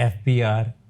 FPR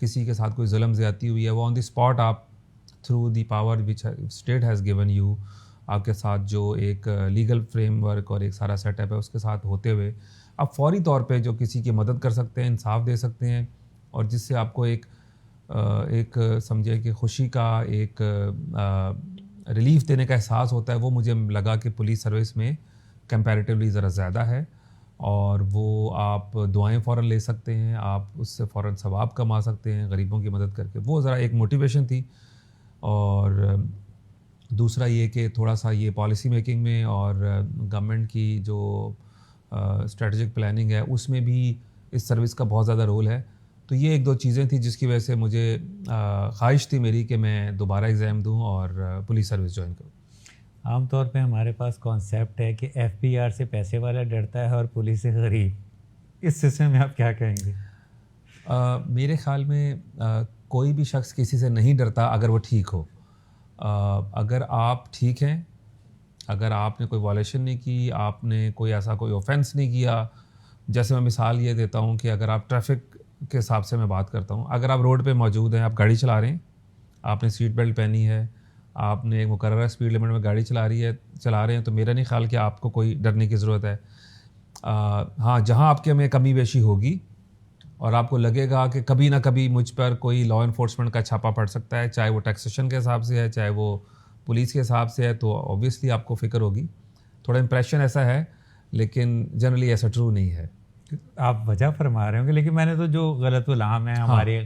کسی کے ساتھ کوئی ظلم زیادتی ہوئی ہے، وہ آن دی اسپاٹ آپ through the power which state has given you, آپ کے ساتھ جو ایک لیگل فریم ورک اور ایک سارا سیٹ اپ ہے اس کے ساتھ ہوتے ہوئے آپ فوری طور پہ جو کسی کی مدد کر سکتے ہیں، انصاف دے سکتے ہیں، اور جس سے آپ کو ایک سمجھے کہ خوشی کا ایک ریلیف دینے کا احساس ہوتا ہے، وہ مجھے لگا کہ پولیس سروس میں کمپیریٹیولی ذرا زیادہ ہے، اور وہ آپ دعائیں فوراً لے سکتے ہیں، آپ اس سے فوراً ثواب کما سکتے ہیں غریبوں کی مدد کر کے، وہ ذرا ایک موٹیویشن تھی۔ اور دوسرا یہ کہ تھوڑا سا یہ پالیسی میکنگ میں اور گورنمنٹ کی جو اسٹریٹجک پلاننگ ہے اس میں بھی اس سروس کا بہت زیادہ رول ہے۔ تو یہ ایک دو چیزیں تھیں جس کی وجہ سے مجھے خواہش تھی میری کہ میں دوبارہ ایگزام دوں اور پولیس سروس جوائن کروں۔ عام طور پہ ہمارے پاس کانسیپٹ ہے کہ ایف بی آر سے پیسے والا ڈرتا ہے اور پولیس سے غریب، اس سلسلے میں آپ کیا کہیں گے؟ میرے خیال میں کوئی بھی شخص کسی سے نہیں ڈرتا اگر وہ ٹھیک ہو۔ اگر آپ ٹھیک ہیں، اگر آپ نے کوئی وائلیشن نہیں کی، آپ نے کوئی ایسا کوئی اوفینس نہیں کیا، جیسے میں مثال یہ دیتا ہوں کہ اگر آپ ٹریفک کے حساب سے میں بات کرتا ہوں، اگر آپ روڈ پہ موجود ہیں، آپ گاڑی چلا رہے ہیں، آپ نے سیٹ بیلٹ پہنی ہے، آپ نے ایک مقررہ اسپیڈ لمٹ میں گاڑی چلا رہے ہیں، تو میرا نہیں خیال کہ آپ کو کوئی ڈرنے کی ضرورت ہے۔ ہاں، جہاں آپ کے میں کمی بیشی ہوگی اور آپ کو لگے گا کہ کبھی نہ کبھی مجھ پر کوئی لا انفورسمنٹ کا چھاپا پڑ سکتا ہے، چاہے وہ ٹیکسیشن کے حساب سے ہے، چاہے وہ پولیس کے حساب سے ہے، تو اوبویسلی آپ کو فکر ہوگی، تھوڑا امپریشن ایسا ہے، لیکن جنرلی ایسا ٹرو نہیں ہے۔ آپ وجہ فرما رہے ہوں گے، لیکن میں نے تو جو غلط الہام ہے ہمارے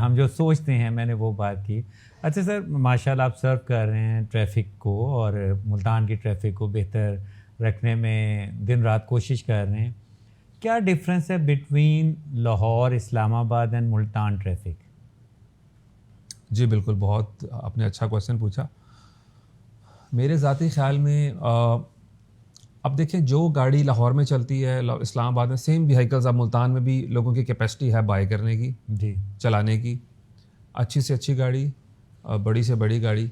ہم جو سوچتے ہیں، میں نے وہ بات کی۔ اچھا سر، ماشاء اللہ آپ سرو کر رہے ہیں ٹریفک کو اور ملتان کی ٹریفک کو بہتر رکھنے میں دن رات کوشش کر رہے ہیں، کیا ڈفرینس ہے بٹوین لاہور، اسلام آباد اینڈ ملتان ٹریفک؟ جی بالکل، بہت آپ نے اچھا کویشچن پوچھا۔ میرے ذاتی خیال میں اب دیکھیں، جو گاڑی لاہور میں چلتی ہے اسلام آباد میں سیم ویہیکلز اب ملتان میں بھی لوگوں کی کیپیسٹی ہے بائی کرنے کی، جی، چلانے کی، اچھی سے اچھی گاڑی، بڑی سے بڑی گاڑی،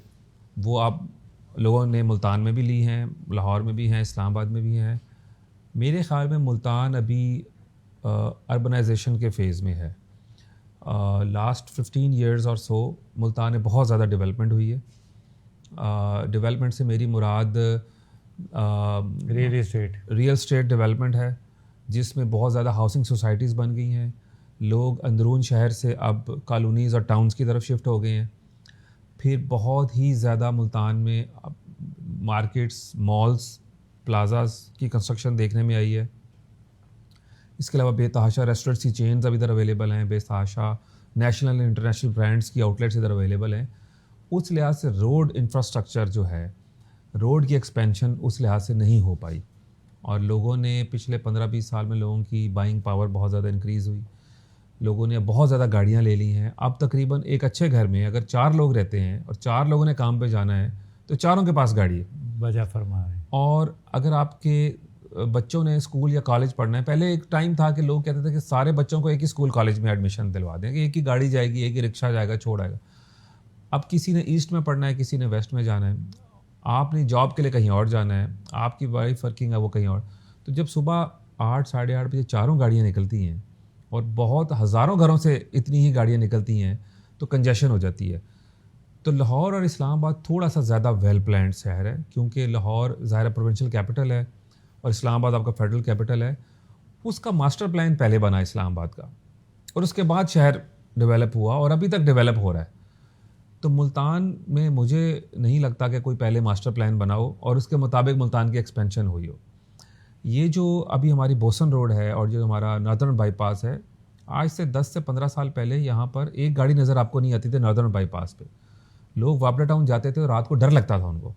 وہ آپ لوگوں نے ملتان میں بھی لی ہیں، لاہور میں بھی ہیں، اسلام آباد میں بھی ہیں۔ میرے خیال میں ملتان ابھی اربنائزیشن کے فیز میں ہے۔ لاسٹ 15 ایئرز اور سو ملتان میں بہت زیادہ ڈیولپمنٹ ہوئی ہے۔ ڈیولپمنٹ سے میری مراد ریئل اسٹیٹ ڈیولپمنٹ ہے، جس میں بہت زیادہ ہاؤسنگ سوسائٹیز بن گئی ہیں، لوگ اندرون شہر سے اب کالونیز اور ٹاؤنز کی طرف شفٹ ہو گئے ہیں۔ پھر بہت ہی زیادہ ملتان میں مارکیٹس، مالز، پلازاز کی کنسٹرکشن دیکھنے میں آئی ہے۔ اس کے علاوہ بے تحاشا ریسٹورنٹس کی چینز اب ادھر اویلیبل ہیں، بے تحاشا نیشنل اینڈ انٹرنیشنل برانڈس کی آؤٹ لیٹس ادھر اویلیبل ہیں۔ اس لحاظ سے روڈ انفراسٹرکچر جو ہے، روڈ کی ایکسپینشن اس لحاظ سے نہیں ہو پائی، اور لوگوں نے پچھلے 15-20 سال میں لوگوں کی بائنگ پاور بہت زیادہ انکریز ہوئی، لوگوں نے بہت زیادہ گاڑیاں لے لی ہیں۔ اب تقریباً ایک اچھے گھر میں اگر 4 لوگ رہتے ہیں اور 4 لوگوں نے کام پہ جانا ہے تو چاروں کے پاس گاڑی ہے۔ وجہ فرما رہے ہیں۔ اور اگر آپ کے بچوں نے اسکول یا کالج پڑھنا ہے، پہلے ایک ٹائم تھا کہ لوگ کہتے تھے کہ سارے بچوں کو ایک ہی اسکول کالج میں ایڈمیشن دلوا دیں، کہ ایک ہی گاڑی جائے گی، ایک ہی رکشہ جائے گا، چھوڑ آئے گا۔ اب کسی نے ایسٹ میں پڑھنا ہے، کسی نے ویسٹ میں جانا ہے، آپ نے جاب کے لیے کہیں اور جانا ہے، آپ کی وائف ورکنگ ہے وہ کہیں اور، تو جب صبح 8 ساڑھے 8 بجے چاروں گاڑیاں نکلتی ہیں اور بہت ہزاروں گھروں سے اتنی ہی گاڑیاں نکلتی ہیں تو کنجیشن ہو جاتی ہے۔ تو لاہور اور اسلام آباد تھوڑا سا زیادہ ویل پلانڈ شہر ہے، کیونکہ لاہور ظاہر پروونشل کیپٹل ہے اور اسلام آباد آپ کا فیڈرل کیپٹل ہے۔ اس کا ماسٹر پلان پہلے بنا اسلام آباد کا، اور اس کے بعد شہر ڈیولپ ہوا اور ابھی تک ڈیولپ ہو رہا ہے۔ تو ملتان میں مجھے نہیں لگتا کہ کوئی پہلے ماسٹر پلان بنا ہو اور اس کے مطابق ملتان کی ایکسپینشن ہوئی ہو۔ یہ جو ابھی ہماری بوسن روڈ ہے اور جو ہمارا ناردرن بائی پاس ہے، آج سے 10 سے 15 سال پہلے یہاں پر ایک گاڑی نظر آپ کو نہیں آتی تھی ناردرن بائی پاس پہ۔ لوگ واپڈا ٹاؤن جاتے تھے اور رات کو ڈر لگتا تھا ان کو،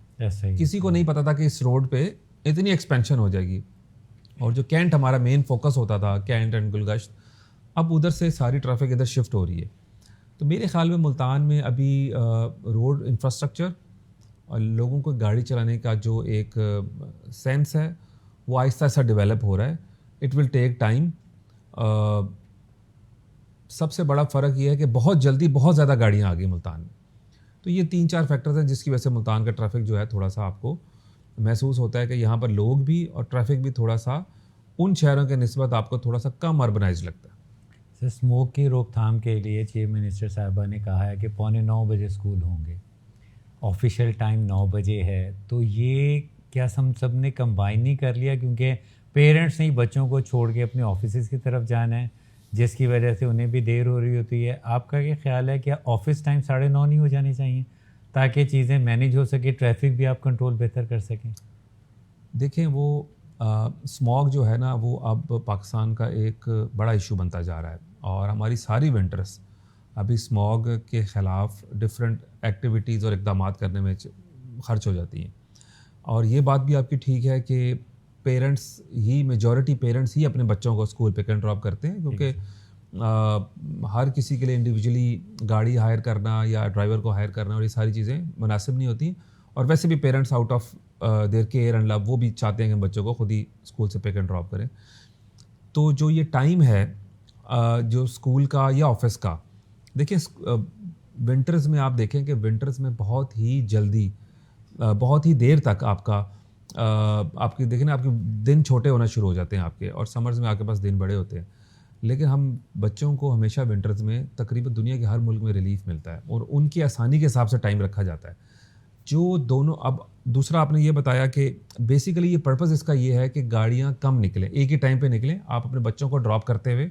کسی کو نہیں پتا تھا کہ اس روڈ پہ اتنی ایکسپینشن ہو جائے گی۔ اور جو کینٹ ہمارا مین فوکس ہوتا تھا، کینٹ اینڈ گلگشت، اب ادھر سے ساری ٹریفک ادھر شفٹ ہو رہی ہے۔ تو میرے خیال میں ملتان میں ابھی روڈ انفراسٹرکچر اور لوگوں کو گاڑی چلانے کا جو ایک سینس ہے وہ آہستہ آہستہ ڈیولپ ہو رہا ہے۔ It will take time. سب سے بڑا فرق یہ ہے کہ بہت جلدی بہت زیادہ گاڑیاں آ گئی ملتان میں۔ تو یہ 3-4 فیکٹرز ہیں جس کی وجہ سے ملتان کا ٹریفک جو ہے تھوڑا سا آپ کو محسوس ہوتا ہے کہ یہاں پر لوگ بھی اور ٹریفک بھی تھوڑا سا ان شہروں کے نسبت آپ کو تھوڑا سا کم اربنائز لگتا ہے۔ اسموک کی روک تھام کے لیے چیف منسٹر صاحبہ نے کہا ہے کہ 8:45 بجے اسکول ہوں گے, آفیشیل ٹائم 9 بجے ہے, تو یہ کیا ہم سب نے کمبائن نہیں کر لیا کیونکہ پیرنٹس نے بچوں کو چھوڑ کے اپنے آفیسز کی طرف جانا ہے جس کی وجہ سے انہیں بھی دیر ہو رہی ہوتی ہے. آپ کا کیا خیال ہے کہ آفس ٹائم 9:30 نہیں ہو جانے چاہیے تاکہ چیزیں مینیج ہو سکے, ٹریفک بھی آپ کنٹرول بہتر کر سکیں؟ دیکھیں وہ اسموگ جو ہے نا وہ اب پاکستان کا ایک بڑا ایشو بنتا جا رہا ہے, اور ہماری ساری ونٹرس ابھی اسموگ کے خلاف ڈفرینٹ ایکٹیویٹیز اور اقدامات کرنے میں خرچ ہو جاتی ہیں. اور یہ بات بھی آپ کی ٹھیک ہے کہ پیرنٹس ہی, میجورٹی پیرنٹس ہی اپنے بچوں کو اسکول پک اینڈ ڈراپ کرتے ہیں, کیونکہ ہر کسی کے لیے انڈیویجولی گاڑی ہائر کرنا یا ڈرائیور کو ہائر کرنا اور یہ ساری چیزیں مناسب نہیں ہوتی. اور ویسے بھی parents out of their care and love وہ بھی چاہتے ہیں کہ بچوں کو خود ہی اسکول سے پک اینڈ ڈراپ کریں. تو جو یہ ٹائم ہے جو اسکول کا یا آفس کا, دیکھیں ونٹرز میں آپ دیکھیں کہ ونٹرز میں بہت ہی جلدی بہت ہی دیر تک آپ کی دیکھیں نا آپ کے دن چھوٹے ہونا شروع ہو جاتے ہیں آپ کے, اور سمرز میں آپ کے پاس دن بڑے ہوتے ہیں. لیکن ہم بچوں کو ہمیشہ ونٹرز میں تقریباً دنیا کے ہر ملک میں ریلیف ملتا ہے اور ان کی آسانی کے حساب سے ٹائم رکھا جاتا ہے. جو دونوں, اب دوسرا آپ نے یہ بتایا کہ بیسیکلی یہ پرپز اس کا یہ ہے کہ گاڑیاں کم نکلیں, ایک ہی ٹائم پہ نکلیں, آپ اپنے بچوں کو ڈراپ کرتے ہوئے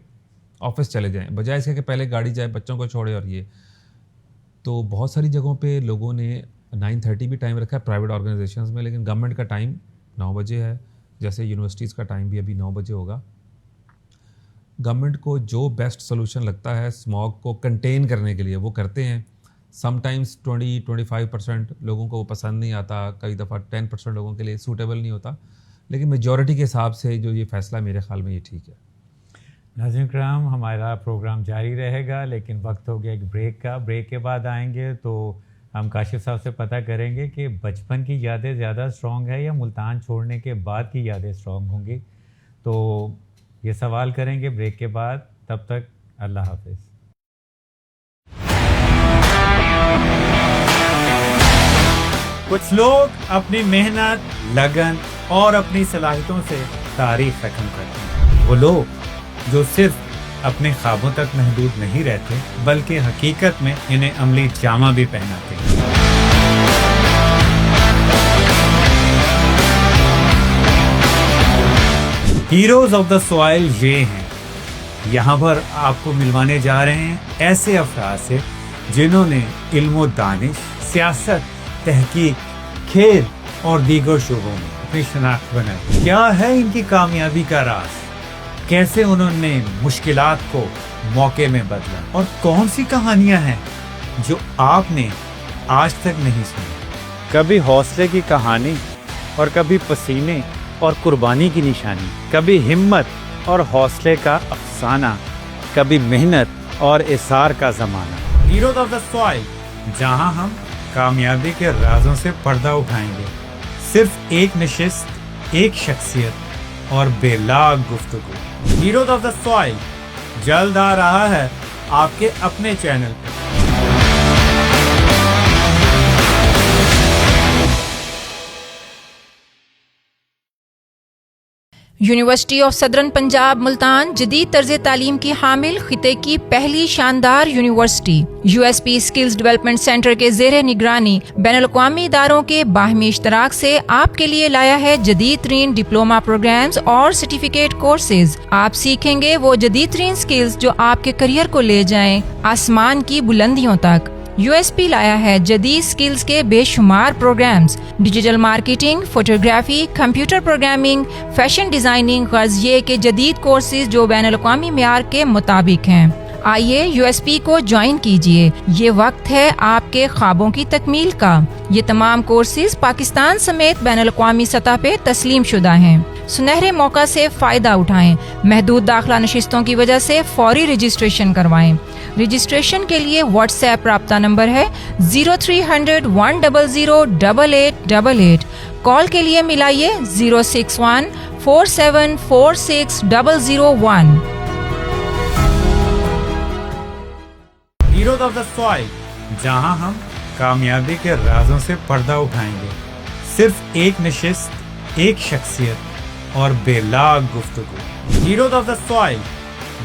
آفس چلے جائیں, بجائے اس کے کہ پہلے گاڑی جائے بچوں کو چھوڑے. اور یہ تو بہت ساری جگہوں پہ لوگوں نے 9:30 بھی ٹائم رکھا ہے پرائیویٹ آرگنائزیشنز میں, لیکن گورنمنٹ کا ٹائم 9 بجے ہے. جیسے یونیورسٹیز کا ٹائم بھی ابھی 9 بجے ہوگا. گورنمنٹ کو جو بیسٹ سولوشن لگتا ہے اسموگ کو کنٹین کرنے کے لیے وہ کرتے ہیں. سم ٹائمز 20-25% لوگوں کو وہ پسند نہیں آتا, کئی دفعہ 10% لوگوں کے لیے سوٹیبل نہیں ہوتا, لیکن میجورٹی کے حساب سے جو یہ فیصلہ میرے خیال میں یہ ٹھیک ہے. ناظرین کرام, ہمارا پروگرام جاری رہے گا لیکن وقت ہو گیا ایک بریک کا. بریک کے بعد آئیں گے تو ہم کاشف صاحب سے پتہ کریں گے کہ بچپن کی یادیں زیادہ اسٹرانگ ہے یا ملتان چھوڑنے کے بعد کی یادیں اسٹرانگ ہوں گی, تو یہ سوال کریں گے بریک کے بعد. تب تک اللہ حافظ. کچھ لوگ اپنی محنت, لگن اور اپنی صلاحیتوں سے تاریخ رقم کرتے ہیں. وہ لوگ جو صرف اپنے خوابوں تک محدود نہیں رہتے بلکہ حقیقت میں انہیں عملی جامہ بھی پہناتے ہیں. ہیروز آف دا سوائل یہ ہیں. یہاں پر آپ کو ملوانے جا رہے ہیں ایسے افراد سے جنہوں نے علم و دانش, سیاست, تحقیق, کھیل اور دیگر شعبوں میں اپنی شناخت بنائی. کیا ہے ان کی کامیابی کا راز, کیسے انہوں نے مشکلات کو موقع میں بدلا, اور کون سی کہانیاں ہیں جو آپ نے آج تک نہیں سنی. کبھی حوصلے کی کہانی اور کبھی پسینے اور قربانی کی نشانی, کبھی ہمت اور حوصلے کا افسانہ, کبھی محنت اور اصرار کا زمانہ. ہیروز آف دا سوائل, جہاں ہم کامیابی کے رازوں سے پردہ اٹھائیں گے. صرف ایک نشست, ایک شخصیت اور بے لاگ گفتگو. ہیروز آف دا سوائل جلد آ رہا ہے آپ کے اپنے چینل پہ. یونیورسٹی آف صدرن پنجاب ملتان جدید طرز تعلیم کی حامل خطے کی پہلی شاندار university USP skills development centre کے زیر نگرانی بین الاقوامی اداروں کے باہمی اشتراک سے آپ کے لیے لایا ہے جدید ترین ڈپلوما پروگرامز اور سرٹیفکیٹ کورسز. آپ سیکھیں گے وہ جدید ترین اسکلز جو آپ کے کریئر کو لے جائیں آسمان کی بلندیوں تک. USP لایا ہے جدید سکلز کے بے شمار programmes, digital marketing, photography, computer programming, fashion designing, غرض یہ کہ جدید کورسز جو بین الاقوامی معیار کے مطابق ہیں. آئیے USP کو جوائن کیجئے. یہ وقت ہے آپ کے خوابوں کی تکمیل کا. یہ تمام کورسز پاکستان سمیت بین الاقوامی سطح پہ تسلیم شدہ ہیں. سنہرے موقع سے فائدہ اٹھائیں. محدود داخلہ نشستوں کی وجہ سے فوری رجسٹریشن کروائیں. رجسٹریشن کے لیے واٹس ایپ رابطہ نمبر ہے 0300 100 8888. کال کے لیے ملائیے 061 4746 001. ہیروز آف دا سوائل, جہاں ہم کامیابی کے رازوں سے پردہ اٹھائیں گے. صرف ایک نشست, ایک شخصیت اور بے لاگ گفتگو. ہیروز آف دا سوائل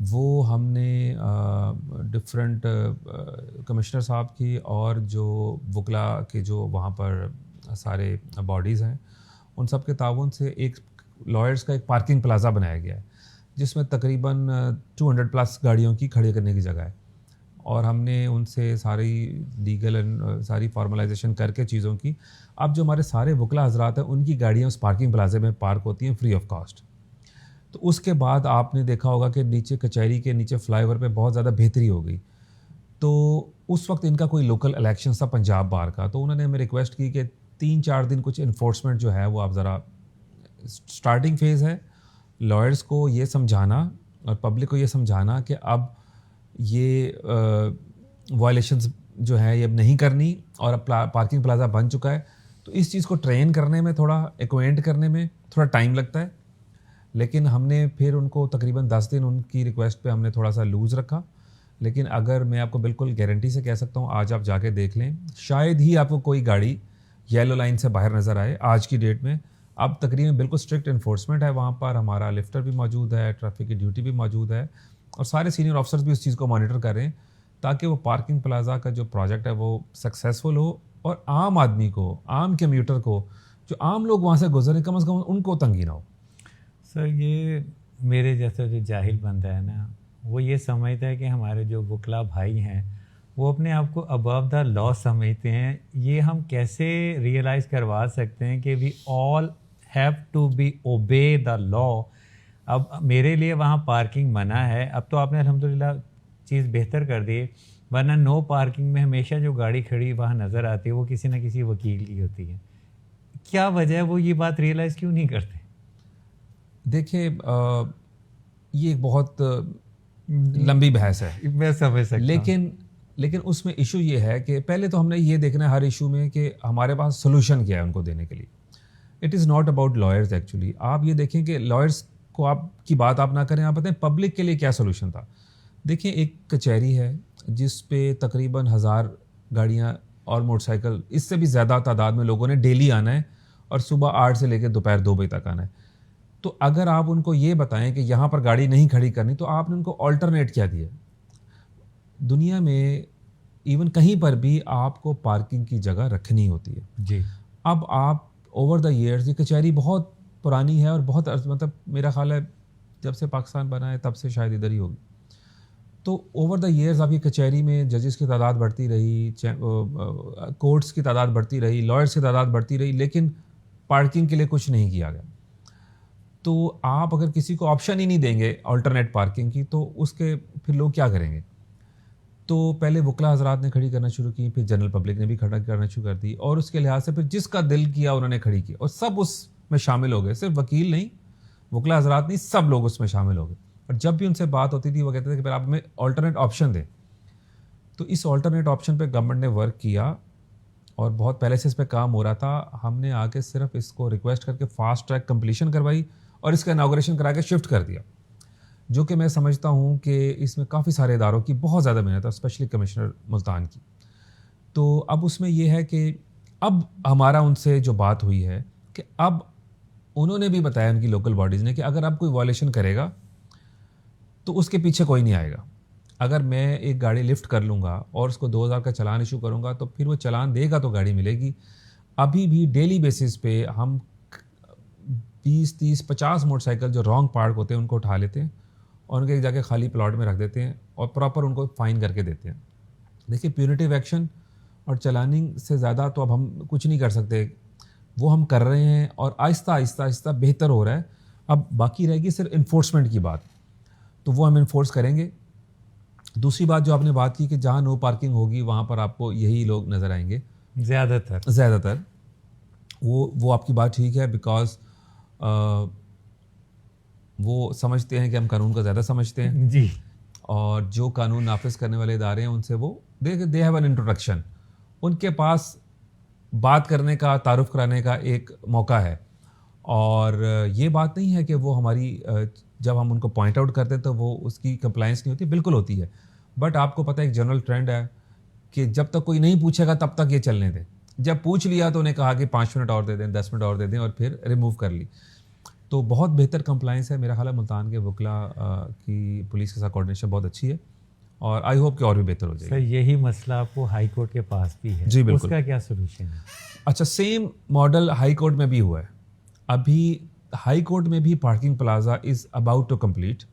وہ ہم نے ڈفرینٹ کمشنر صاحب کی اور جو وکلا کے جو وہاں پر سارے باڈیز ہیں ان سب کے تعاون سے ایک لائرس کا ایک پارکنگ پلازا بنایا گیا ہے جس میں تقریباً 200+ گاڑیوں کی کھڑے کرنے کی جگہ ہے. اور ہم نے ان سے ساری لیگل ساری فارملائزیشن کر کے چیزوں کی. اب جو ہمارے سارے وکلا حضرات ہیں ان کی گاڑیاں اس پارکنگ پلازے میں پارک ہوتی ہیں فری آف کاسٹ. تو اس کے بعد آپ نے دیکھا ہوگا کہ نیچے کچہری کے نیچے فلائی اوور پہ بہت زیادہ بہتری ہو گئی. تو اس وقت ان کا کوئی لوکل الیکشن تھا پنجاب بار کا, تو انہوں نے ہمیں ریکویسٹ کی کہ 3-4 دن کچھ انفورسمنٹ جو ہے وہ آپ ذرا اسٹارٹنگ فیز ہے, لائرس کو یہ سمجھانا اور پبلک کو یہ سمجھانا کہ اب یہ وائلیشنز جو ہے یہ اب نہیں کرنی اور اب پارکنگ پلازا بن چکا ہے. تو اس چیز کو ٹرین کرنے میں تھوڑا ایکوینٹ کرنے میں تھوڑا ٹائم لگتا ہے, لیکن ہم نے پھر ان کو تقریباً 10 دن ان کی ریکویسٹ پہ ہم نے تھوڑا سا لوز رکھا. لیکن اگر میں آپ کو بالکل گارنٹی سے کہہ سکتا ہوں آج آپ جا کے دیکھ لیں, شاید ہی آپ کو کوئی گاڑی یلو لائن سے باہر نظر آئے آج کی ڈیٹ میں. اب تقریباً بالکل اسٹرکٹ انفورسمنٹ ہے وہاں پر, ہمارا لفٹر بھی موجود ہے, ٹریفک کی ڈیوٹی بھی موجود ہے اور سارے سینئر آفیسرز بھی اس چیز کو مانیٹر کر رہے ہیں تاکہ وہ پارکنگ پلازا کا جو پروجیکٹ ہے وہ سکسیزفل ہو اور عام آدمی کو, عام کمیوٹر کو, جو عام لوگ وہاں سے گزریں کم از کم ان کو تنگی نہ ہو. سر یہ میرے جیسا جو جاہل بندہ ہے نا وہ یہ سمجھتا ہے کہ ہمارے جو وکلا بھائی ہیں وہ اپنے آپ کو ابو دا لا سمجھتے ہیں. یہ ہم کیسے ریئلائز کروا سکتے ہیں کہ we all have to be obey the law. اب میرے لیے وہاں پارکنگ منع ہے, اب تو آپ نے الحمدللہ چیز بہتر کر دی, ورنہ نو پارکنگ میں ہمیشہ جو گاڑی کھڑی وہاں نظر آتی ہے وہ کسی نہ کسی وکیل کی ہوتی ہے. کیا وجہ ہے وہ یہ بات ریئلائز کیوں نہیں کرتے؟ دیکھیں یہ ایک بہت لمبی بحث ہے, میں سمجھ سکتا ہوں, لیکن اس میں ایشو یہ ہے کہ پہلے تو ہم نے یہ دیکھنا ہے ہر ایشو میں کہ ہمارے پاس سولوشن کیا ہے ان کو دینے کے لیے. It is not about lawyers actually. آپ یہ دیکھیں کہ لائرز کو آپ کی بات آپ نہ کریں, آپ بتائیں پبلک کے لیے کیا سولوشن تھا. دیکھیں ایک کچہری ہے جس پہ تقریباً 1000 گاڑیاں اور موٹر سائیکل اس سے بھی زیادہ تعداد میں لوگوں نے ڈیلی آنا ہے اور صبح 8 سے لے کے دوپہر 2 بجے تک آنا ہے. تو اگر آپ ان کو یہ بتائیں کہ یہاں پر گاڑی نہیں کھڑی کرنی تو آپ نے ان کو آلٹرنیٹ کیا دیا. دنیا میں ایون کہیں پر بھی آپ کو پارکنگ کی جگہ رکھنی ہوتی ہے. جی اب آپ اوور دا ایئرز, یہ کچہری بہت پرانی ہے اور بہت مطلب میرا خیال ہے جب سے پاکستان بنا ہے تب سے شاید ادھر ہی ہوگی. تو اوور دا ایئرز آپ کی کچہری میں ججز کی تعداد بڑھتی رہی, کورٹس کی تعداد بڑھتی رہی, لائرس کی تعداد بڑھتی رہی, لیکن پارکنگ کے لیے کچھ نہیں کیا گیا. تو آپ اگر کسی کو آپشن ہی نہیں دیں گے آلٹرنیٹ پارکنگ کی تو اس کے پھر لوگ کیا کریں گے. تو پہلے وکلا حضرات نے کھڑی کرنا شروع کی, پھر جنرل پبلک نے بھی کھڑا کرنا شروع کر دی, اور اس کے لحاظ سے پھر جس کا دل کیا انہوں نے کھڑی کی اور سب اس میں شامل ہو گئے. صرف وکیل نہیں, وکلا حضرات نہیں, سب لوگ اس میں شامل ہو گئے. اور جب بھی ان سے بات ہوتی تھی وہ کہتے تھے کہ پھر آپ ہمیں آلٹرنیٹ آپشن دیں. تو اس آلٹرنیٹ آپشن پہ گورنمنٹ نے ورک کیا اور بہت پہلے سے اس پہ کام ہو رہا تھا. ہم نے آ کے صرف اس کو ریکویسٹ کر کے فاسٹ ٹریک کمپلیشن کروائی اور اس کا اناگوریشن کرا کے شفٹ کر دیا, جو کہ میں سمجھتا ہوں کہ اس میں کافی سارے اداروں کی بہت زیادہ محنت ہے, اسپیشلی کمشنر ملتان کی. تو اب اس میں یہ ہے کہ اب ہمارا ان سے جو بات ہوئی ہے کہ اب انہوں نے بھی بتایا ان کی لوکل باڈیز نے کہ اگر اب کوئی وائلیشن کرے گا تو اس کے پیچھے کوئی نہیں آئے گا. اگر میں ایک گاڑی لفٹ کر لوں گا اور اس کو 2000 کا چلان ایشو کروں گا تو پھر وہ چلان دے گا تو گاڑی ملے گی. ابھی بھی ڈیلی بیسس پہ ہم 20-30-50 موٹر سائیکل جو رانگ پارک ہوتے ہیں ان کو اٹھا لیتے ہیں اور ان کے جا کے خالی پلاٹ میں رکھ دیتے ہیں اور پراپر ان کو فائن کر کے دیتے ہیں. دیکھیے پیونیٹیو ایکشن اور چلاننگ سے زیادہ تو اب ہم کچھ نہیں کر سکتے, وہ ہم کر رہے ہیں اور آہستہ آہستہ آہستہ بہتر ہو رہا ہے. اب باقی رہے گی صرف انفورسمنٹ کی بات, تو وہ ہم انفورس کریں گے. دوسری بات جو آپ نے بات کی کہ جہاں نو پارکنگ ہوگی وہاں پر آپ کو یہی لوگ نظر آئیں گے زیادہ تر. وہ آپ کی بات ٹھیک ہے, بیکاز وہ سمجھتے ہیں کہ ہم قانون کو زیادہ سمجھتے ہیں جی, اور جو قانون نافذ کرنے والے ادارے ہیں ان سے وہ دے ہیو این انٹروڈکشن, ان کے پاس بات کرنے کا, تعارف کرانے کا ایک موقع ہے. اور یہ بات نہیں ہے کہ وہ ہماری جب ہم ان کو پوائنٹ آؤٹ کرتے ہیں تو وہ اس کی کمپلائنس نہیں ہوتی, بالکل ہوتی ہے. بٹ آپ کو پتہ ہے ایک جنرل ٹرینڈ ہے کہ جب تک کوئی نہیں پوچھے گا تب تک یہ چلنے دیں. جب پوچھ لیا تو انہیں کہا کہ 5 منٹ اور دے دیں, 10 منٹ اور دے دیں اور پھر ریموو کر لی. تو بہت بہتر کمپلائنس ہے. میرا خیال ہے ملتان کے وکلا کی پولیس کے ساتھ کوآرڈینیشن بہت اچھی ہے اور آئی ہوپ کہ اور بھی بہتر ہو جائے گی. سر یہی مسئلہ آپ کو ہائی کورٹ کے پاس بھی ہے. جی بالکل. اس کا کیا سولوشن ہے؟ اچھا سیم ماڈل ہائی کورٹ میں بھی ہوا ہے. ابھی ہائی کورٹ میں بھی parking plaza is about to complete.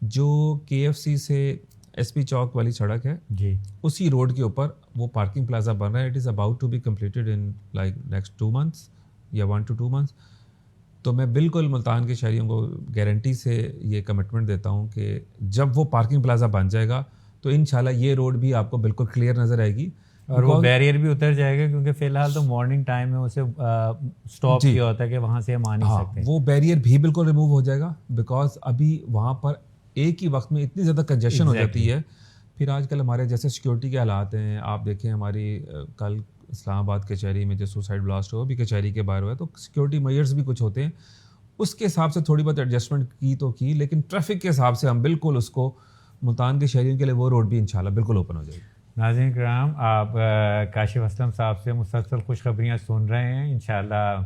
جو KFC سے SP چوک والی سڑک ہے جی اسی روڈ کے اوپر وہ پارکنگ پلازا بن رہا ہے. It is about to be completed in like next 2 months یا 1 to 2 months. تو میں بالکل ملتان کے شہریوں کو گارنٹی سے یہ کمٹمنٹ دیتا ہوں کہ جب وہ پارکنگ پلازا بن جائے گا تو انشاءاللہ یہ روڈ بھی آپ کو بالکل کلیئر نظر آئے گی اور وہ بیریئر بھی اتر جائے گا کیونکہ فی الحال تو مارننگ ٹائم میں اسے اسٹاپ کیا ہوتا ہے کہ وہاں سے ہم آ نہیں سکتے. وہ بیریئر بھی بالکل ریموو ہو جائے گا بیکاز ابھی وہاں پر ایک ہی وقت میں اتنی زیادہ کنجیشن ہو جاتی ہے. پھر آج کل ہمارے جیسے سیکورٹی کے حالات ہیں, آپ دیکھیں ہماری کل اسلام آباد کچہری میں جو سوسائڈ بلاسٹ ہوا بھی کچہری کے باہر ہوا ہے, تو سیکورٹی میئرز بھی کچھ ہوتے ہیں. اس کے حساب سے تھوڑی بہت ایڈجسٹمنٹ کی تو کی, لیکن ٹریفک کے حساب سے ہم بالکل اس کو ملتان کے شہریوں کے لیے وہ روڈ بھی انشاءاللہ بالکل اوپن ہو جائے گی. ناظرین کرام, آپ کاشف اسلم صاحب سے مسلسل خوشخبریاں سن رہے ہیں. انشاءاللہ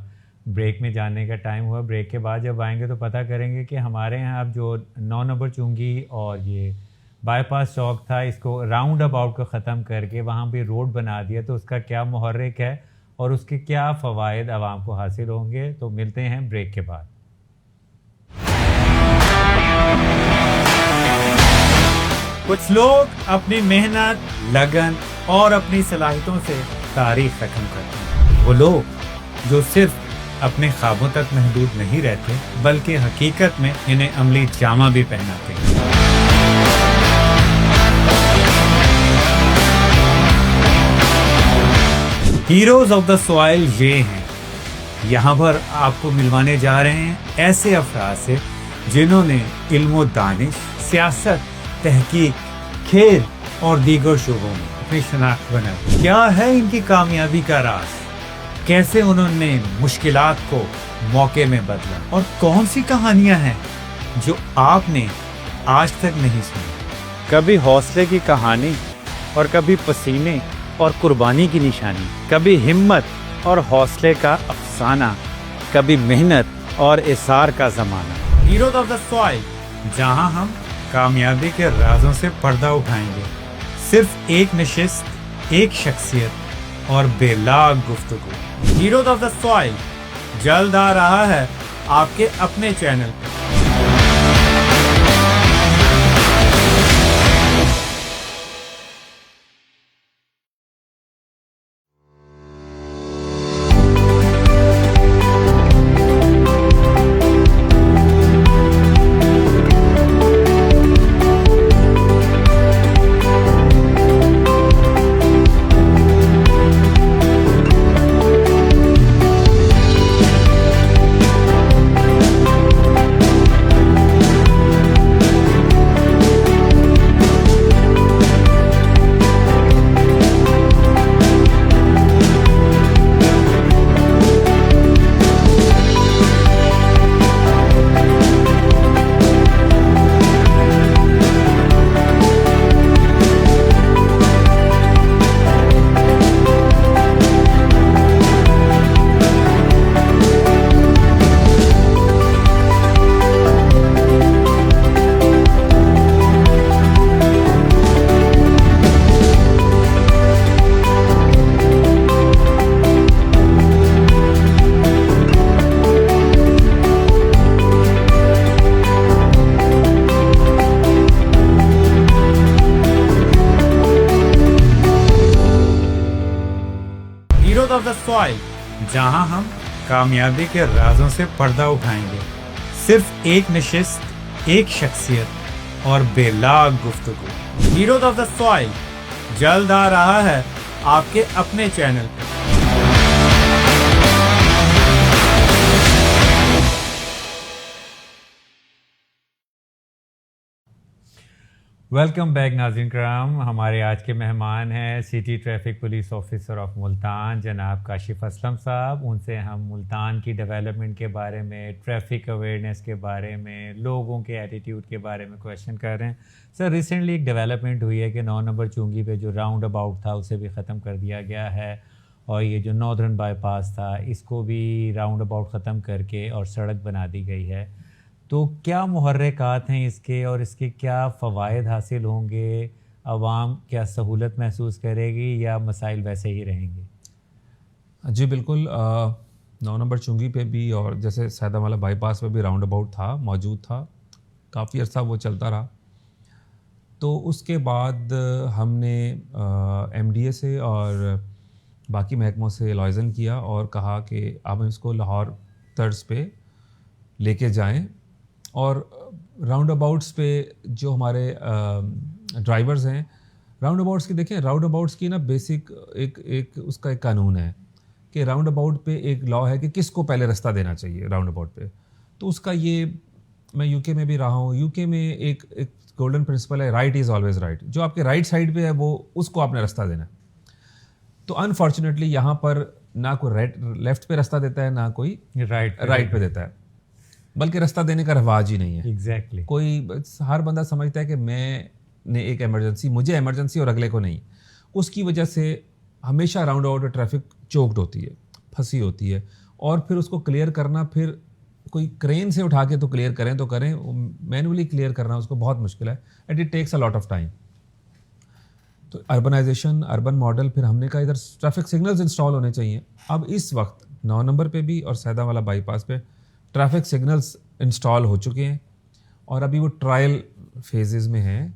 بریک میں جانے کا ٹائم ہوا. بریک کے بعد جب آئیں گے تو پتہ کریں گے کہ ہمارے یہاں اب جو 9 نمبر چونگی اور یہ بائی پاس چوک تھا, اس کو راؤنڈ اباؤٹ کو ختم کر کے وہاں پہ روڈ بنا دیا, تو اس کا کیا محرک ہے اور اس کے کیا فوائد عوام کو حاصل ہوں گے. تو ملتے ہیں بریک کے بعد. کچھ لوگ اپنی محنت, لگن اور اپنی صلاحیتوں سے تاریخ رقم کرتے ہیں. وہ لوگ جو صرف اپنے خوابوں تک محدود نہیں رہتے بلکہ حقیقت میں انہیں عملی جامہ بھی پہناتے ہیں. ہیروز آف دا سوائل یہ ہیں. یہاں پر آپ کو ملوانے جا رہے ہیں ایسے افراد سے جنہوں نے علم و دانش, سیاست, تحقیق, کھیل اور دیگر شعبوں میں اپنی شناخت بنائی. کیا ہے ان کی کامیابی کا راز؟ کیسے انہوں نے مشکلات کو موقع میں بدلا, اور کون سی کہانیاں ہیں جو آپ نے آج تک نہیں سنی؟ کبھی حوصلے کی کہانی اور کبھی پسینے اور قربانی کی نشانی, کبھی ہمت اور حوصلے کا افسانہ, کبھی محنت اور اثار کا زمانہ. ہیروز آف دا سوائل, جہاں ہم کامیابی کے رازوں سے پردہ اٹھائیں گے. صرف ایک نشست, ایک شخصیت اور بے لاگ گفتگو. ہیروز آف دا سوائل جلد آ رہا ہے آپ کے اپنے چینل پہ. آف دا سوائل, جہاں ہم کامیابی کے رازوں سے پردہ اٹھائیں گے. صرف ایک نشست, ایک شخصیت اور بے لاگ گفتگو. ہیروز آف دا سوائل جلد آ رہا ہے آپ کے اپنے چینل پہ. ویلکم بیک ناظرین کرام. ہمارے آج کے مہمان ہیں city traffic police officer of Multan جناب کاشف اسلم صاحب. ان سے ہم ملتان کی ڈیولپمنٹ کے بارے میں, ٹریفک اویئرنیس کے بارے میں, لوگوں کے ایٹیٹیوڈ کے بارے میں کویشچن کر رہے ہیں. سر ریسنٹلی ایک ڈیولپمنٹ ہوئی ہے کہ 9 نمبر چونگی پہ جو راؤنڈ اباؤٹ تھا اسے بھی ختم کر دیا گیا ہے, اور یہ جو ناردرن بائی پاس تھا اس کو بھی راؤنڈ اباؤٹ ختم کر کے اور سڑک بنا دی گئی ہے. تو کیا محرکات ہیں اس کے اور اس کے کیا فوائد حاصل ہوں گے؟ عوام کیا سہولت محسوس کرے گی یا مسائل ویسے ہی رہیں گے؟ جی بالکل. 9 نمبر چنگی پہ بھی اور جیسے سیدہ والا بائی پاس پہ بھی راؤنڈ اباؤٹ تھا، موجود تھا، کافی عرصہ وہ چلتا رہا. تو اس کے بعد ہم نے ایم ڈی اے سے اور باقی محکموں سے لائزن کیا اور کہا کہ آپ اس کو لاہور طرز پہ لے کے جائیں. اور راؤنڈ اباؤٹس پہ جو ہمارے ڈرائیورز ہیں، راؤنڈ اباؤٹس کی دیکھیں، راؤنڈ اباؤٹس کی نا بیسک ایک اس کا ایک قانون ہے کہ راؤنڈ اباؤٹ پہ ایک لا ہے کہ کس کو پہلے رستہ دینا چاہیے راؤنڈ اباؤٹ پہ. تو اس کا یہ میں یو کے میں بھی رہا ہوں، یو کے میں ایک گولڈن پرنسپل ہے، رائٹ از آلویز رائٹ. جو آپ کے رائٹ سائڈ پہ ہے وہ اس کو آپ نے رستہ دینا ہے. تو انفارچونیٹلی یہاں پر نہ کوئی لیفٹ پہ رستہ دیتا ہے، نہ کوئی رائٹ پہ دیتا ہے، بلکہ رستہ دینے کا رواج ہی نہیں ہے. ایگزیکٹلی. کوئی ہر بندہ سمجھتا ہے کہ میں نے ایک ایمرجنسی، مجھے ایمرجنسی اور اگلے کو نہیں. اس کی وجہ سے ہمیشہ راؤنڈ اباؤٹ ٹریفک چوکڈ ہوتی ہے، پھنسی ہوتی ہے. اور پھر اس کو کلیئر کرنا، پھر کوئی کرین سے اٹھا کے تو کلیئر کریں تو کریں، مینولی کلیئر کرنا اس کو بہت مشکل ہے. And it takes a lot of time. تو اربنائزیشن، اربن ماڈل، پھر ہم نے کہا ادھر ٹریفک سگنلز انسٹال ہونے چاہیے. اب اس وقت 9 نمبر پہ بھی اور سیدہ والا بائی پاس پہ ٹریفک سگنلز انسٹال ہو چکے ہیں اور ابھی وہ ٹرائل فیزز میں ہیں،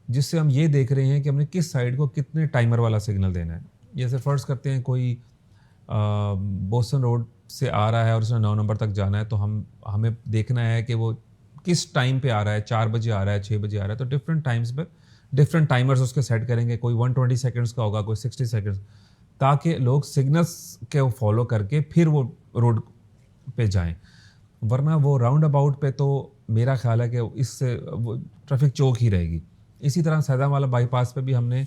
جس سے ہم یہ دیکھ رہے ہیں کہ ہم نے کس سائڈ کو کتنے ٹائمر والا سگنل دینا ہے. جیسے فرض کرتے ہیں کوئی بوسٹن روڈ سے آ رہا ہے اور اس نے 9 نمبر تک جانا ہے، تو ہمیں دیکھنا ہے کہ وہ کس ٹائم پہ آ رہا ہے، 4 بجے آ رہا ہے، 6 بجے آ رہا ہے. تو ڈفرینٹ ٹائمز پہ ڈفرینٹ ٹائمرز اس کے سیٹ کریں گے. کوئی 120 سیکنڈس کا ہوگا، کوئی 60 سیکنڈس، تاکہ لوگ سگنلس کے فالو کر کے پھر وہ روڈ پہ جائیں. ورنہ وہ راؤنڈ اباؤٹ پہ تو میرا خیال ہے کہ اس سے ٹریفک چوک ہی رہے گی. اسی طرح سیدہ والا بائی پاس پہ بھی ہم نے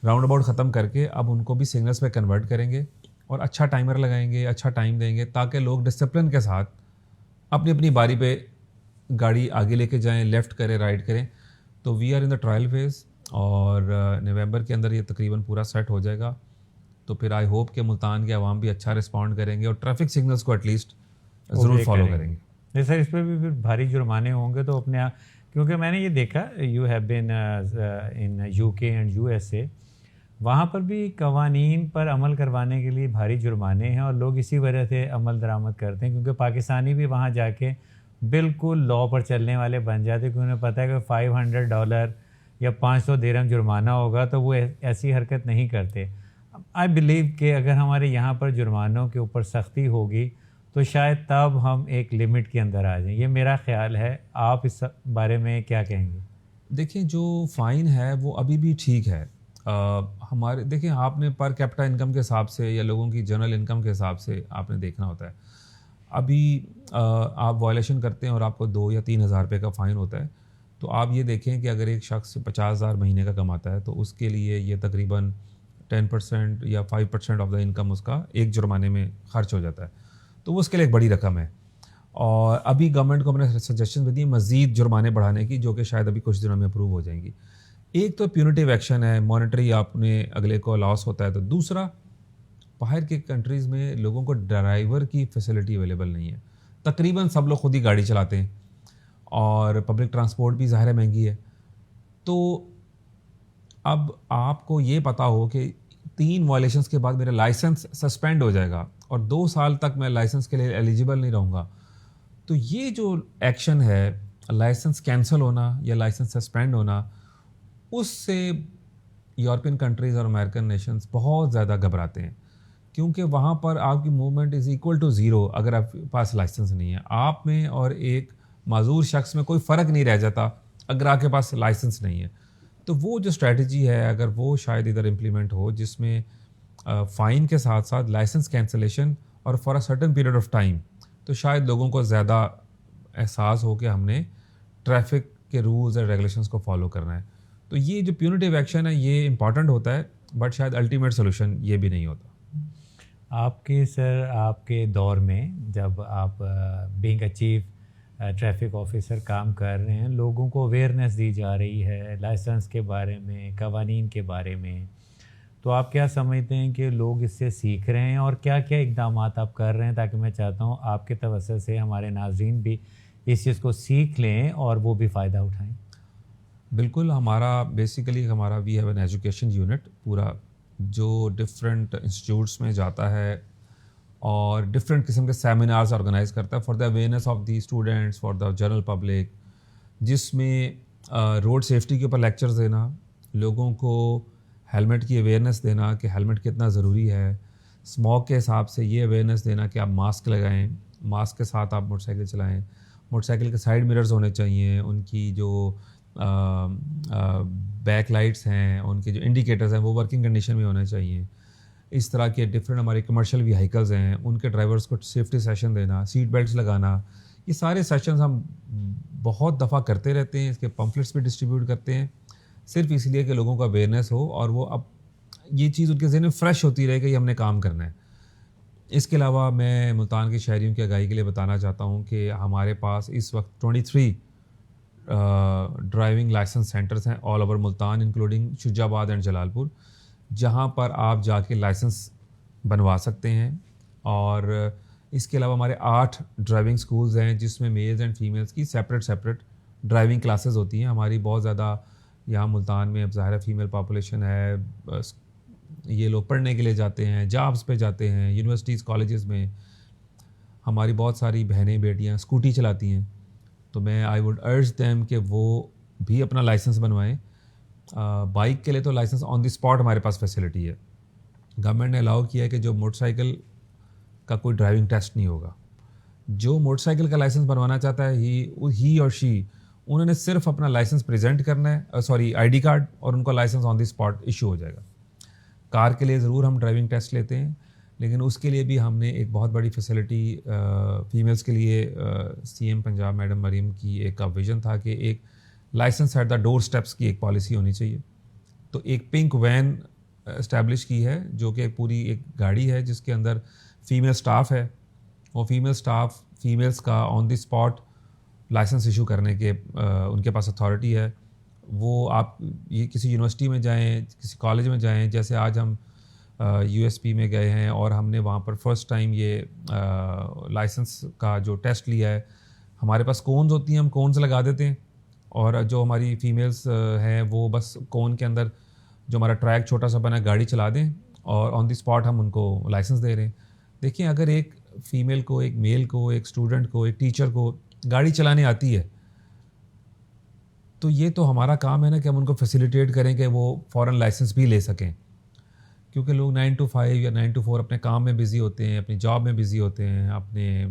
راؤنڈ اباؤٹ ختم کر کے اب ان کو بھی سگنلس پہ کنورٹ کریں گے اور اچھا ٹائمر لگائیں گے، اچھا ٹائم دیں گے، تاکہ لوگ ڈسپلن کے ساتھ اپنی اپنی باری پہ گاڑی آگے لے کے جائیں، لیفٹ کریں، رائٹ کریں. تو we are in the trial phase اور نومبر کے اندر یہ تقریباً پورا سیٹ ہو جائے گا. تو پھر آئی ہوپ کہ ملتان کے عوام بھی اچھا رسپونڈ کریں گے اور ٹریفک سگنلس کو ایٹ لیسٹ ضرور فالو کریں گے. نہیں سر، اس پہ بھی پھر بھاری جرمانے ہوں گے تو اپنے آپ، کیونکہ میں نے یہ دیکھا you have been in you کے اینڈ یو ایس اے، وہاں پر بھی قوانین پر عمل کروانے کے لیے بھاری جرمانے ہیں اور لوگ اسی وجہ سے عمل درآمد کرتے ہیں، کیونکہ پاکستانی بھی وہاں جا کے بالکل لا پر چلنے والے بن جاتے، کیونکہ انہیں پتہ ہے کہ $500 یا 500 درہم جرمانہ ہوگا تو وہ ایسی حرکت نہیں کرتے. آئی بلیو کہ اگر ہمارے یہاں پر جرمانوں کے اوپر سختی ہوگی تو شاید تب ہم ایک لمٹ کے اندر آ جائیں. یہ میرا خیال ہے، آپ اس بارے میں کیا کہیں گے؟ دیکھیں جو فائن ہے وہ ابھی بھی ٹھیک ہے. ہمارے دیکھیں، آپ نے پر کیپٹا انکم کے حساب سے یا لوگوں کی جنرل انکم کے حساب سے آپ نے دیکھنا ہوتا ہے. ابھی آپ وائلیشن کرتے ہیں اور آپ کو 2 یا 3 ہزار روپے کا فائن ہوتا ہے، تو آپ یہ دیکھیں کہ اگر ایک شخص 50,000 مہینے کا کماتا ہے تو اس کے لیے یہ تقریباً 10% یا 5% آف دا انکم اس کا ایک جرمانے میں خرچ ہو جاتا ہے. تو وہ اس کے لیے ایک بڑی رقم ہے. اور ابھی گورنمنٹ کو ہم نے سجیشن بھی دی مزید جرمانے بڑھانے کی، جو کہ شاید ابھی کچھ دنوں میں اپروو ہو جائیں گی. ایک تو پیونیٹیو ایکشن ہے، مانیٹری آپ نے اگلے کو لاس ہوتا ہے. تو دوسرا، باہر کے کنٹریز میں لوگوں کو ڈرائیور کی فیسلٹی اویلیبل نہیں ہے. تقریباً سب لوگ خود ہی گاڑی چلاتے ہیں اور پبلک ٹرانسپورٹ بھی ظاہر ہے مہنگی ہے. تو اب آپ کو یہ پتہ ہو کہ 3 وائلیشنس کے بعد میرا لائسنس سسپینڈ ہو جائے گا اور 2 سال تک میں لائسنس کے لیے ایلیجیبل نہیں رہوں گا. تو یہ جو ایکشن ہے، لائسنس کینسل ہونا یا لائسنس سسپینڈ ہونا، اس سے یورپین کنٹریز اور امریکن نیشنز بہت زیادہ گھبراتے ہیں، کیونکہ وہاں پر آپ کی موومنٹ از ایکول ٹو 0 اگر آپ کے پاس لائسنس نہیں ہے. آپ میں اور ایک معذور شخص میں کوئی فرق نہیں رہ جاتا اگر آپ کے پاس لائسنس نہیں ہے. تو وہ جو اسٹریٹجی ہے اگر وہ شاید ادھر امپلیمنٹ ہو، جس میں فائن کے ساتھ ساتھ لائسنس کینسلیشن اور for a certain period of time, تو شاید لوگوں کو زیادہ احساس ہو کہ ہم نے ٹریفک کے رولز اور ریگولیشنز کو فالو کرنا ہے. تو یہ جو پیونیٹیو ایکشن ہے یہ امپورٹنٹ ہوتا ہے، بٹ شاید الٹیمیٹ سولوشن یہ بھی نہیں ہوتا. آپ کے سر، آپ کے دور میں جب آپ being a chief traffic officer کام کر رہے ہیں، لوگوں کو اویئرنیس دی جا رہی ہے لائسنس کے بارے میں، قوانین کے بارے میں، تو آپ کیا سمجھتے ہیں کہ لوگ اس سے سیکھ رہے ہیں اور کیا کیا اقدامات آپ کر رہے ہیں تاکہ میں چاہتا ہوں آپ کے توسط سے ہمارے ناظرین بھی اس چیز کو سیکھ لیں اور وہ بھی فائدہ اٹھائیں؟ بالکل، ہمارا basically we have an education unit پورا جو ڈفرینٹ انسٹیٹیوٹس میں جاتا ہے اور ڈفرینٹ قسم کے سیمینارز آرگنائز کرتا ہے for the awareness of the students, for the general public, جس میں روڈ سیفٹی کے اوپر لیکچرز دینا، لوگوں کو ہیلمٹ کی اویئرنیس دینا کہ ہیلمٹ کتنا ضروری ہے، اسموک کے حساب سے یہ اویئرنیس دینا کہ آپ ماسک لگائیں، ماسک کے ساتھ آپ موٹر سائیکل چلائیں، موٹر سائیکل کے سائڈ مررز ہونے چاہیے، ان کی جو بیک لائٹس ہیں، ان کے جو انڈیکیٹرز ہیں وہ ورکنگ کنڈیشن میں ہونے چاہیے. اس طرح کے ڈفرینٹ ہمارے کمرشل ویہیکلز ہیں، ان کے ڈرائیورز کو سیفٹی سیشن دینا، سیٹ بیلٹس لگانا، یہ سارے سیشنز ہم بہت دفعہ کرتے رہتے ہیں. اس کے پمفلٹس بھی ڈسٹریبیوٹ کرتے ہیں صرف اس لیے کہ لوگوں کو اویئرنیس ہو اور وہ اب یہ چیز ان کے ذہن میں فریش ہوتی رہے کہ یہ ہم نے کام کرنا ہے. اس کے علاوہ میں ملتان کے شہریوں کی آگاہی کے لیے بتانا چاہتا ہوں کہ ہمارے پاس اس وقت 23 ڈرائیونگ لائسنس سینٹرز ہیں آل اوور ملتان انکلوڈنگ شجاع آباد اینڈ جلال پور، جہاں پر آپ جا کے لائسنس بنوا سکتے ہیں. اور اس کے علاوہ ہمارے 8 ڈرائیونگ سکولز ہیں جس میں میلز اینڈ فیمیلز کی سیپریٹ ڈرائیونگ کلاسز ہوتی ہیں. ہماری بہت زیادہ یہاں ملتان میں اب ظاہر فیمیل پاپولیشن ہے، یہ لوگ پڑھنے کے لیے جاتے ہیں، جابس پہ جاتے ہیں، یونیورسٹیز کالجز میں. ہماری بہت ساری بہنیں بیٹیاں اسکوٹی چلاتی ہیں، تو میں آئی ووڈ ارج دیم کہ وہ بھی اپنا لائسنس بنوائیں. بائک کے لیے تو لائسنس آن دی اسپاٹ ہمارے پاس فیسلٹی ہے. گورنمنٹ نے الاؤ کیا ہے کہ جو موٹر سائیکل کا کوئی ڈرائیونگ ٹیسٹ نہیں ہوگا. جو موٹر سائیکل کا لائسنس بنوانا چاہتا ہے ہی اور شی، انہوں نے صرف اپنا لائسنس پریزنٹ کرنا ہے، آئی ڈی کارڈ، اور ان کو لائسنس آن دی اسپاٹ ایشو ہو جائے گا. کار کے لیے ضرور ہم ڈرائیونگ ٹیسٹ لیتے ہیں، لیکن اس کے لیے بھی ہم نے ایک بہت بڑی فیسلٹی فیمیلز کے لیے C M Punjab madam Maryam کی ایک ویژن تھا کہ ایک licence at the door steps کی ایک پالیسی ہونی چاہیے. تو ایک پنک وین اسٹیبلش کی ہے جو کہ پوری ایک گاڑی ہے جس کے اندر فیمیل اسٹاف ہے. وہ فیمیل اسٹاف فیمیلز کا آن دی اسپاٹ لائسنس ایشو کرنے کے ان کے پاس اتھارٹی ہے. وہ آپ یہ کسی یونیورسٹی میں جائیں، کسی کالج میں جائیں، جیسے آج ہم USP میں گئے ہیں اور ہم نے وہاں پر فرسٹ ٹائم یہ لائسنس کا جو ٹیسٹ لیا ہے. ہمارے پاس کونز ہوتی ہیں، ہم کونز لگا دیتے ہیں، اور جو ہماری فیمیلز ہیں وہ بس کون کے اندر جو ہمارا ٹریک چھوٹا سا بنا گاڑی چلا دیں اور آن دی اسپاٹ ہم ان کو لائسنس دے رہے ہیں. دیکھیں، اگر ایک فیمیل کو، ایک میل کو، ایک اسٹوڈنٹ کو، ایک ٹیچر کو گاڑی چلانے آتی ہے تو یہ تو ہمارا کام ہے نا کہ ہم ان کو فیسیلیٹیٹ کریں کہ وہ فوراً لائسنس بھی لے سکیں. کیونکہ لوگ 9 to 5 یا 9 to 4 اپنے کام میں بزی ہوتے ہیں، اپنی جاب میں بزی ہوتے ہیں، اپنے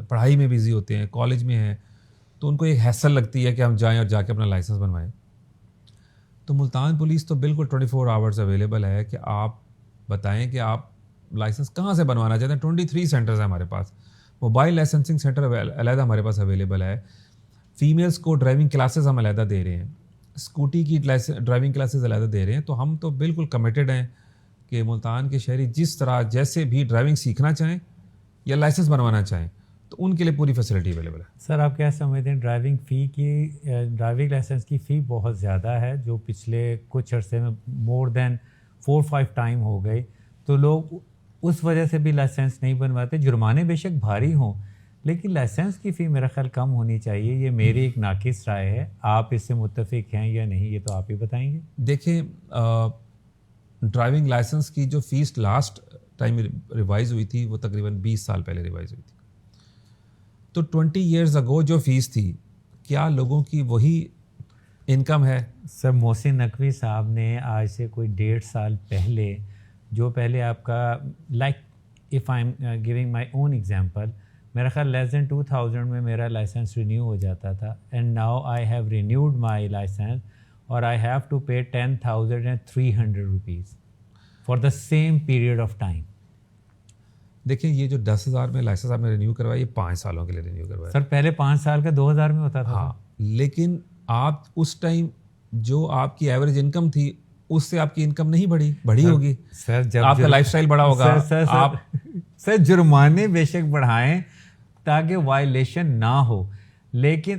پڑھائی میں بزی ہوتے ہیں، کالج میں ہیں، تو ان کو ایک ہیسل لگتی ہے کہ ہم جائیں اور جا کے اپنا لائسنس بنوائیں. تو ملتان پولیس تو بالکل 24 آورز اویلیبل ہے کہ آپ بتائیں کہ آپ لائسنس کہاں سے بنوانا چاہتے ہیں. 23 سینٹرز ہیں ہمارے پاس. موبائل لائسنسنگ سینٹر علیحدہ ہمارے پاس اویلیبل ہے. فیمیلز کو ڈرائیونگ کلاسز ہم علیحدہ دے رہے ہیں، اسکوٹی کی ڈرائیونگ کلاسز علیحدہ دے رہے ہیں. تو ہم تو بالکل کمیٹڈ ہیں کہ ملتان کے شہری جس طرح جیسے بھی ڈرائیونگ سیکھنا چاہیں یا لائسنس بنوانا چاہیں تو ان کے لیے پوری فیسلٹی اویلیبل ہے. سر، آپ کیا سمجھتے ہیں ڈرائیونگ لائسنس کی فی بہت زیادہ ہے جو پچھلے کچھ عرصے میں مور دین 4-5 ٹائم ہو گئی، تو لوگ اس وجہ سے بھی لائسنس نہیں بنواتے. جرمانے بے شک بھاری ہوں لیکن لائسنس کی فی میرا خیال کم ہونی چاہیے. یہ میری ایک ناقص رائے ہے، آپ اس سے متفق ہیں یا نہیں یہ تو آپ ہی بتائیں گے. دیکھیں، ڈرائیونگ لائسنس کی جو فیس لاسٹ ٹائم ریوائز ہوئی تھی وہ تقریباً 20 سال پہلے ریوائز ہوئی تھی. تو 20 ایئرز اگو جو فیس تھی، کیا لوگوں کی وہی انکم ہے؟ سر، محسن نقوی صاحب نے آج سے کوئی 1.5 سال پہلے جو پہلے آپ کا like if I am giving my own example, میرا خیال لیس دین 2000 میں میرا لائسنس رینیو ہو جاتا تھا. And now I have renewed my license اور I have to pay 10,300 rupees for the same period of time. دیکھیں، یہ جو 10,000 میں لائسنس آپ نے رینیو کروایا، یہ 5 سالوں کے لیے رینیو کروایا. سر، پہلے 5 سال کا 2000 میں ہوتا تھا. ہاں، لیکن آپ اس ٹائم جو آپ کی ایوریج انکم تھی اس سے آپ کی انکم نہیں بڑھی ہوگی. سر، جب آپ کا لائف اسٹائل بڑا ہوگا. سر جرمانے بے شک بڑھائیں تاکہ وائلیشن نہ ہو، لیکن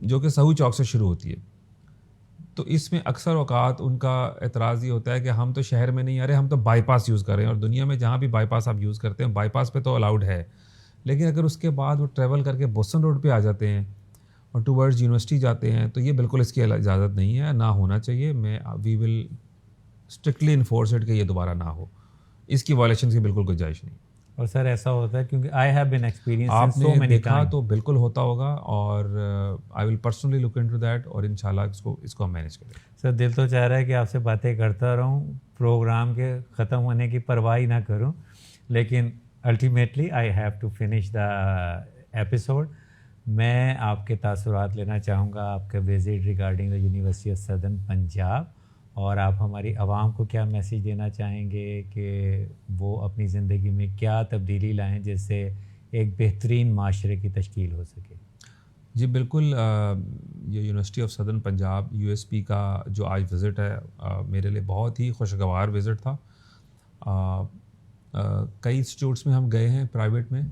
جو کہ سہو چوک سے شروع ہوتی ہے. تو اس میں اکثر اوقات ان کا اعتراض یہ ہوتا ہے کہ ہم تو شہر میں نہیں آ رہے, ہم تو بائی پاس یوز کر رہے ہیں, اور دنیا میں جہاں بھی بائی پاس آپ یوز کرتے ہیں بائی پاس پہ تو الاؤڈ ہے, لیکن اگر اس کے بعد وہ ٹریول کر کے بوسٹن روڈ پہ آ جاتے ہیں اور ٹورڈز یونیورسٹی جاتے ہیں تو یہ بالکل اس کی اجازت نہیں ہے, نہ ہونا چاہیے. وی ول اسٹرکٹلی انفورس اٹ کہ یہ دوبارہ نہ ہو, اس کی وائلیشن کی بالکل گنجائش نہیں. اور سر ایسا ہوتا ہے کیونکہ آئی ہیو بین ایکسپیرینس, آپ نے دیکھا تو بالکل ہوتا ہوگا, اور آئی ول پرسنلی لک انٹو دیٹ, اور انشاءاللہ اس کو ہم مینیج کریں. سر دل تو چاہ رہا ہے کہ آپ سے باتیں کرتا رہوں, پروگرام کے ختم ہونے کی پرواہ ہی نہ کروں, لیکن ultimately I have to finish the episode. میں آپ کے تاثرات لینا چاہوں گا آپ کا visit regarding the university of southern Punjab, اور آپ ہماری عوام کو کیا میسیج دینا چاہیں گے کہ وہ اپنی زندگی میں کیا تبدیلی لائیں جس سے ایک بہترین معاشرے کی تشکیل ہو سکے؟ جی بالکل, یہ university of southern Punjab USP کا جو آج وزٹ ہے میرے لیے بہت ہی خوشگوار وزٹ تھا. کئی انسٹیٹیوٹس میں ہم گئے ہیں پرائیویٹ میں,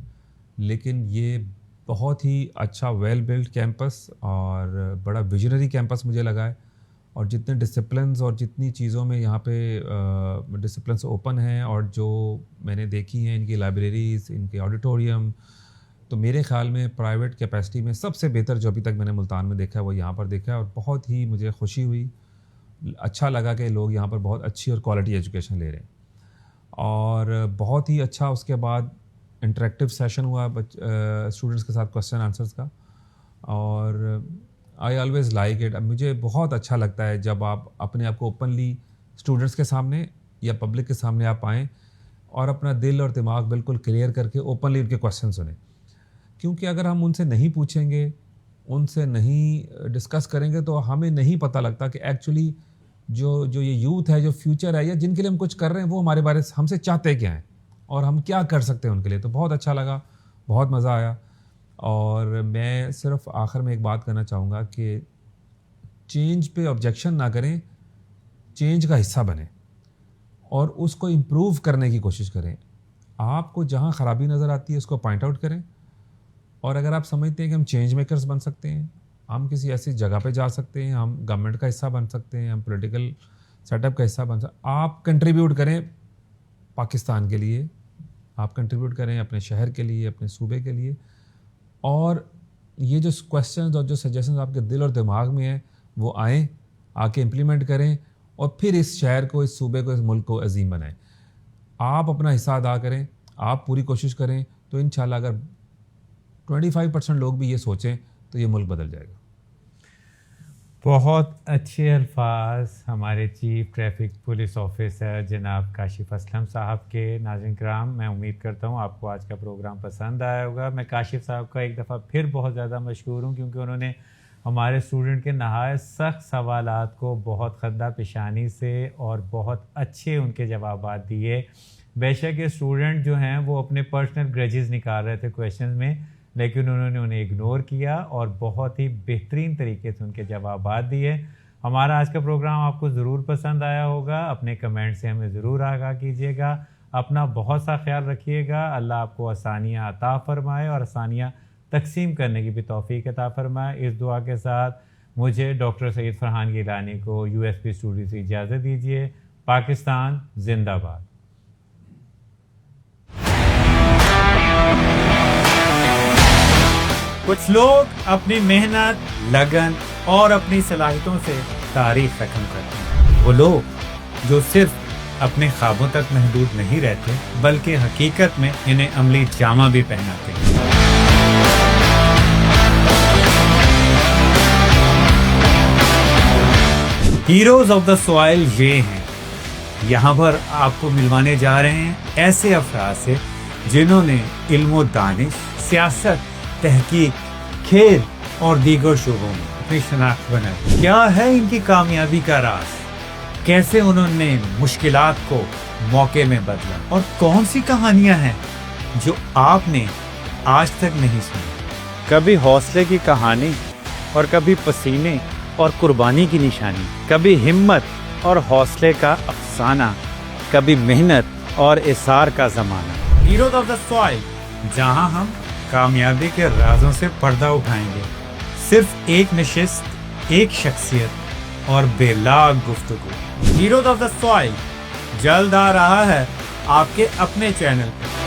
لیکن یہ بہت ہی اچھا ویل بلڈ کیمپس اور بڑا ویژنری کیمپس مجھے لگا ہے, اور جتنے ڈسپلنز اور جتنی چیزوں میں یہاں پہ ڈسپلنس اوپن ہیں, اور جو میں نے دیکھی ہیں ان کی لائبریریز, ان کے آڈیٹوریم, تو میرے خیال میں پرائیویٹ کیپیسٹی میں سب سے بہتر جو ابھی تک میں نے ملتان میں دیکھا ہے وہ یہاں پر دیکھا ہے, اور بہت ہی مجھے خوشی ہوئی, اچھا لگا کہ لوگ یہاں پر بہت اچھی اور کوالٹی ایجوکیشن لے رہے ہیں. اور بہت ہی اچھا اس کے بعد انٹریکٹیو سیشن ہوا اسٹوڈنٹس کے ساتھ کوسچن آنسرس کا, اور آئی آلویز لائک اٹ. مجھے بہت اچھا لگتا ہے جب آپ اپنے آپ کو اوپنلی اسٹوڈنٹس کے سامنے یا پبلک کے سامنے آپ آئیں اور اپنا دل اور دماغ بالکل کلیئر کر کے اوپنلی ان کے کوسچن سنیں, کیونکہ اگر ہم ان سے نہیں پوچھیں گے, ان سے نہیں ڈسکس کریں گے تو ہمیں نہیں پتہ لگتا کہ ایکچولی جو یہ یوتھ ہے, جو فیوچر ہے, یا جن کے لیے ہم کچھ کر رہے ہیں وہ ہمارے بارے ہم سے چاہتے کیا ہیں اور ہم کیا کر سکتے ہیں ان کے لیے. تو بہت اچھا لگا, بہت مزہ آیا. اور میں صرف آخر میں ایک بات کرنا چاہوں گا کہ چینج پہ آبجیکشن نہ کریں, چینج کا حصہ بنیں اور اس کو امپروو کرنے کی کوشش کریں. آپ کو جہاں خرابی نظر آتی ہے اس کو پوائنٹ آؤٹ کریں, اور اگر آپ سمجھتے ہیں کہ ہم چینج میکرز بن سکتے ہیں, ہم کسی ایسی جگہ پہ جا سکتے ہیں, ہم گورنمنٹ کا حصہ بن سکتے ہیں, ہم پولیٹیکل سیٹ اپ کا حصہ بن سکتے ہیں, آپ کنٹریبیوٹ کریں پاکستان کے لیے, آپ کنٹریبیوٹ کریں اپنے شہر کے لیے, اپنے صوبے کے لیے. اور یہ جو کویسچنز اور جو سجیشنز آپ کے دل اور دماغ میں ہیں وہ آئیں, آ کے امپلیمنٹ کریں, اور پھر اس شہر کو, اس صوبے کو, اس ملک کو عظیم بنائیں. آپ اپنا حصہ ادا کریں, آپ پوری کوشش کریں, تو انشاءاللہ اگر 25% لوگ بھی یہ سوچیں تو یہ ملک بدل جائے گا. بہت اچھے الفاظ ہمارے چیف ٹریفک پولیس آفیسر جناب کاشف اسلم صاحب کے. ناظرین کرام, میں امید کرتا ہوں آپ کو آج کا پروگرام پسند آیا ہوگا. میں کاشف صاحب کا ایک دفعہ پھر بہت زیادہ مشکور ہوں کیونکہ انہوں نے ہمارے اسٹوڈنٹ کے نہایت سخت سوالات کو بہت خندہ پیشانی سے اور بہت اچھے ان کے جوابات دیے. بے شک اسٹوڈنٹ جو ہیں وہ اپنے پرسنل گریجز نکال رہے تھے کویشچنز میں, لیکن انہوں نے انہیں اگنور کیا اور بہت ہی بہترین طریقے سے ان کے جوابات دیے. ہمارا آج کا پروگرام آپ کو ضرور پسند آیا ہوگا. اپنے کمنٹ سے ہمیں ضرور آگاہ کیجیے گا. اپنا بہت سا خیال رکھیے گا. اللہ آپ کو آسانیاں عطا فرمائے اور آسانیاں تقسیم کرنے کی بھی توفیق عطا فرمائے. اس دعا کے ساتھ مجھے ڈاکٹر سید فرحان گیلانی کو USP اسٹوڈیو سے اجازت دیجیے. پاکستان زندہ باد. کچھ لوگ اپنی محنت, لگن اور اپنی صلاحیتوں سے تاریخ رقم کرتے ہیں. وہ لوگ جو صرف اپنے خوابوں تک محدود نہیں رہتے بلکہ حقیقت میں انہیں عملی جامہ بھی پہناتے ہیں. ہیروز آف دا سوائل یہ ہیں. یہاں پر آپ کو ملوانے جا رہے ہیں ایسے افراد سے جنہوں نے علم و دانش, سیاست, تحقیق, کھیل اور دیگر شعبوں میں اپنی شناخت بنائی. کیا ہے ان کی کامیابی کا راز؟ کیسے انہوں نے مشکلات کو موقع میں بدلا؟ اور کون سی کہانیاں ہیں جو آپ نے آج تک نہیں سنی؟ کبھی حوصلے کی کہانی اور کبھی پسینے اور قربانی کی نشانی, کبھی ہمت اور حوصلے کا افسانہ, کبھی محنت اور اثار کا زمانہ. ہیروز آف دا سوائل, جہاں ہم کامیابی کے رازوں سے پردہ اٹھائیں گے, صرف ایک نشست, ایک شخصیت اور بے لاگ گفتگو. ہیروز آف دا سوائل جلد آ رہا ہے آپ کے اپنے چینل پر.